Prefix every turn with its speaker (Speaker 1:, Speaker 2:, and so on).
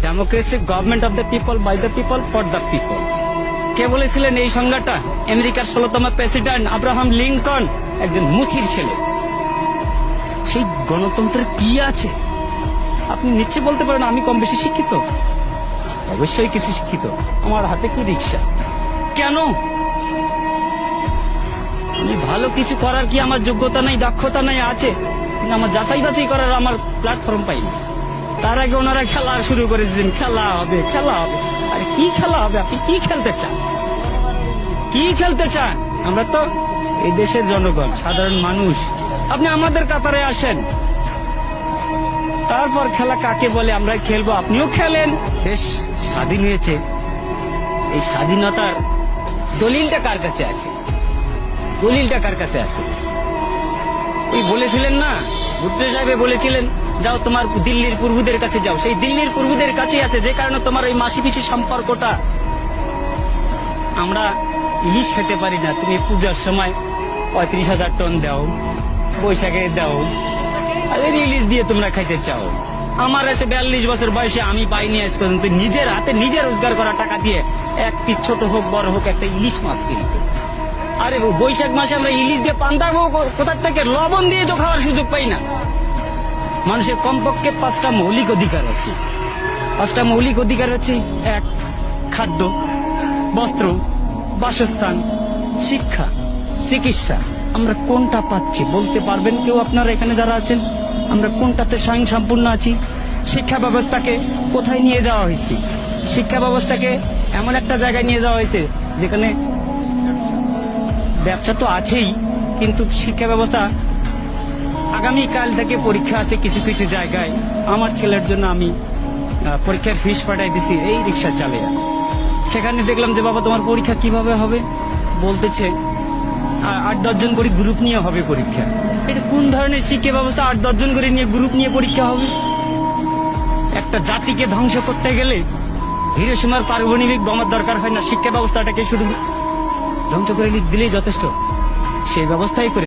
Speaker 1: Democracy government of the people by the people for the people. কে বলেছিলেন এই সংজ্ঞাটা? আমেরিকার 16তম প্রেসিডেন্ট আব্রাহাম লিঙ্কন, একজন মুচির ছেলে। সেই গণতন্ত্রের কি আছে? আপনি নিশ্চয় বলতে পারেন আমি কম বেশি শিক্ষিত। অবশ্যই কিছু শিক্ষিত। আমার হাতে কি রিক্সা? কেন? আমি ভালো কিছু করার কি আমার যোগ্যতা নাই, দক্ষতা নাই? আছে, কিন্তু আমার যাচাই বাছাই করার আমার প্ল্যাটফর্ম পাইনি। তার আগে ওনারা খেলা শুরু করেছেন, খেলা হবে খেলা হবে। আরে কি খেলা হবে? আপনি কি খেলতে চান? কি খেলতে চান? আমরা তো এই দেশের জনগণ, সাধারণ মানুষ। আপনি আমাদের কাতারে আসেন, তারপর খেলা কাকে বলে আমরা খেলবো। আপনিও খেলেন। দেশ স্বাধীন হয়েছে, এই স্বাধীনতার দলিলটা কার কাছে আছে? দলিলটা কার কাছে আছে? ওই বলেছিলেন না, ভুট্টো সাহেব বলেছিলেন, যাও তোমার দিল্লির পূর্বদের কাছে যাও। সেই দিল্লির পূর্বদের কাছেই আছে, যে কারণে তোমার ওই মাসি পিসি সম্পর্কটা। আমরা ইলিশ খেতে পারি না, তুমি পূজার সময় 35,000 টন দাও, বৈশাখে দাও, আর ইলিশ দিয়ে তোমরা খাইতে চাও। আমার আছে 42 বছর বয়সে, আমি পাইনি আজ পর্যন্ত নিজের হাতে নিজে রোজগার করা টাকা দিয়ে এক পিস ছোট হোক বড় হোক একটা ইলিশ মাছ কিনতে। আরে বৈশাখ মাসে আমরা ইলিশ দিয়ে পান্তাবো কোথার থেকে? লবণ দিয়ে তো খাওয়ার সুযোগ পাই না। মানুষের কমপক্ষে 5টা মৌলিক অধিকার আছে। 5টা মৌলিক অধিকার হচ্ছে: 1, খাদ্য, বস্ত্র, বাসস্থান, শিক্ষা, চিকিৎসা। আমরা কোনটা পাচ্ছি বলতে পারবেন কেউ? আপনারা এখানে যারা আছেন, আমরা কোনটাতে স্বয়ং সম্পূর্ণ আছি? শিক্ষা ব্যবস্থাকে কোথায় নিয়ে যাওয়া হয়েছে? শিক্ষা ব্যবস্থাকে এমন একটা জায়গায় নিয়ে যাওয়া হয়েছে যেখানে ব্যবসা তো আছেই, কিন্তু শিক্ষা ব্যবস্থা, আগামীকাল থেকে পরীক্ষা আছে কিছু কিছু জায়গায়। আমার ছেলের জন্য আমি পরীক্ষার ফিস পাঠাই দিছি এই রিক্সা চালিয়ে। সেখানে দেখলাম যে বাবা তোমার পরীক্ষা কিভাবে হবে? বলতেছে 8-10 জন করে গ্রুপ নিয়ে হবে পরীক্ষা। এটা কোন ধরনের শিক্ষা ব্যবস্থা? 8-10 জন করে নিয়ে গ্রুপ নিয়ে পরীক্ষা হবে? একটা জাতিকে ধ্বংস করতে গেলে হিরোশিমার পারমাণবিক বোমার দরকার হয় না, শিক্ষা ব্যবস্থাটাকে শুধু ধ্বংস করে দিলেই যথেষ্ট। সেই ব্যবস্থাই করে